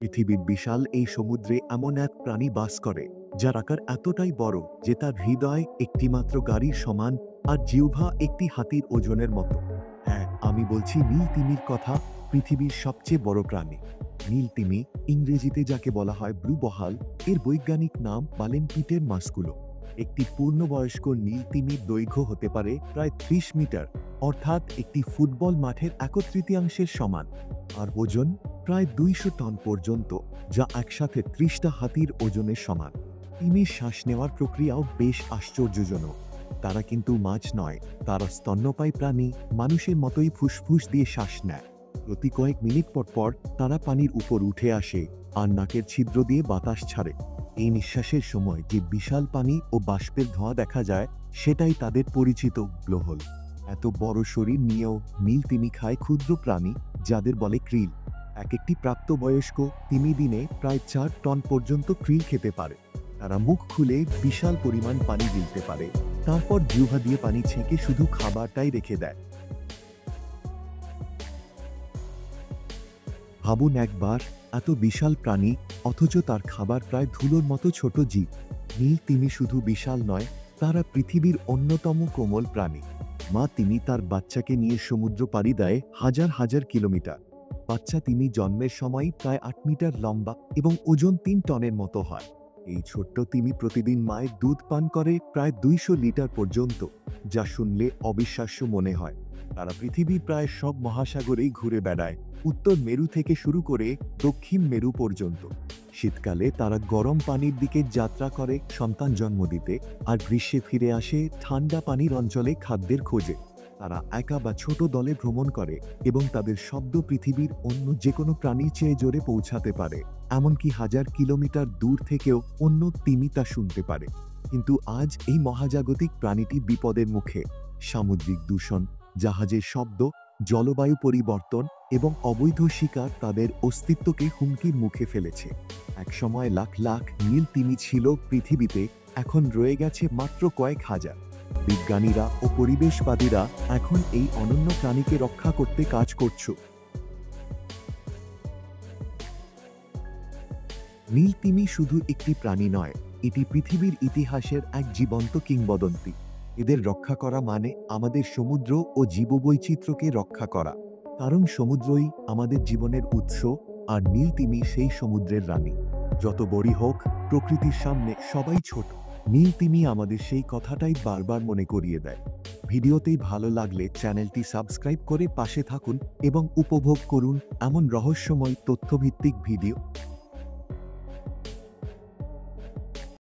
পৃথিবীর বিশাল এই সমুদ্রে এমন এক প্রাণী বাস করে যার আকার এতটাই বড় যে তার হৃদয় একটিমাত্র গাড়ির সমান আর জিহ্বা একটি হাতির ওজনের মতো। হ্যাঁ, আমি বলছি নীল তিমির কথা। পৃথিবীর সবচেয়ে বড় প্রাণী নীল তিমি, ইংরেজিতে যাকে বলা হয় ব্লু বহাল, এর বৈজ্ঞানিক নাম বালেন পিটের মাস্কুলো। একটি পূর্ণবয়স্ক নীল তিমির দৈর্ঘ্য হতে পারে প্রায় ৩০ মিটার, অর্থাৎ একটি ফুটবল মাঠের ১/৩ সমান, আর ওজন প্রায় ২০০ টন পর্যন্ত, যা একসাথে ৩০টা হাতির ওজনের সমান। তিমির শ্বাস নেওয়ার প্রক্রিয়াও বেশ আশ্চর্যজনক। তারা কিন্তু মাছ নয়, তারা স্তন্যপায়ী প্রাণী, মানুষের মতোই ফুসফুস দিয়ে শ্বাস নেয়। প্রতি কয়েক মিনিট পর পর তারা পানির উপর উঠে আসে আর নাকের ছিদ্র দিয়ে বাতাস ছাড়ে। এই নিঃশ্বাসের সময় যে বিশাল পানি ও বাষ্পের ধোঁয়া দেখা যায়, সেটাই তাদের পরিচিত ব্লোহোল। এত বড় শরীর নিয়েও নীল তিমি খায় ক্ষুদ্র প্রাণী, যাদের বলে ক্রিল। একটি প্রাপ্তবয়স্ক তিমি দিনে প্রায় ৪ টন পর্যন্ত ক্রিল খেতে পারে। তারা মুখ খুলে বিশাল পরিমাণ পানি গিলতে পারে, তারপর জিহ্বা দিয়ে পানি ছেঁকে শুধু খাবারটাই রেখে দেয়। ভাবুন একবার, এত বিশাল প্রাণী, অথচ তার খাবার প্রায় ধুলোর মতো ছোট জীব। নীল তিমি শুধু বিশাল নয়, তারা পৃথিবীর অন্যতম কোমল প্রাণী। মা তিমি তার বাচ্চাকে নিয়ে সমুদ্র পাড়ি দেয় হাজার হাজার কিলোমিটার। বাচ্চা তিমি জন্মের সময় প্রায় ৮ মিটার লম্বা এবং ওজন ৩ টনের মতো হয়। এই ছোট্ট তিমি প্রতিদিন মায়ের দুধ পান করে প্রায় ২০০ লিটার পর্যন্ত, যা শুনলে অবিশ্বাস্য মনে হয়। তারা পৃথিবীর প্রায় সব মহাসাগরেই ঘুরে বেড়ায়, উত্তর মেরু থেকে শুরু করে দক্ষিণ মেরু পর্যন্ত। শীতকালে তারা গরম পানির দিকে যাত্রা করে সন্তান জন্ম দিতে, আর গ্রীষ্মে ফিরে আসে ঠান্ডা পানির অঞ্চলে খাদ্যের খোঁজে। তারা একা বা ছোট দলে ভ্রমণ করে এবং তাদের শব্দ পৃথিবীর অন্য যে কোনো প্রাণীর চেয়ে জোরে পৌঁছাতে পারে, এমনকি হাজার কিলোমিটার দূর থেকেও অন্য তিমি তা শুনতে পারে। কিন্তু আজ এই মহাজাগতিক প্রাণীটি বিপদের মুখে। সামুদ্রিক দূষণ, জাহাজের শব্দ, জলবায়ু পরিবর্তন এবং অবৈধ শিকার তাদের অস্তিত্বকে হুমকির মুখে ফেলেছে। একসময় লাখ লাখ নীল তিমি ছিল পৃথিবীতে, এখন রয়ে গেছে মাত্র কয়েক হাজার। বিজ্ঞানীরা ও পরিবেশবাদীরা এখন এই অনন্য প্রাণীকে রক্ষা করতে কাজ করছে। নীল তিমি শুধু একটি প্রাণী নয়, এটি পৃথিবীর ইতিহাসের এক জীবন্ত কিংবদন্তি। এদের রক্ষা করা মানে আমাদের সমুদ্র ও জীববৈচিত্র্যকে রক্ষা করা। কারণ সমুদ্রই আমাদের জীবনের উৎস, আর নীল তিমি সেই সমুদ্রের রানী। যত বড়ই হোক, প্রকৃতির সামনে সবাই ছোট। নীল তিমি আমাদের সেই কথাটাই বারবার মনে করিয়ে দেয়। ভিডিওতেই ভালো লাগলে চ্যানেলটি সাবস্ক্রাইব করে পাশে থাকুন এবং উপভোগ করুন এমন রহস্যময় তথ্যভিত্তিক ভিডিও।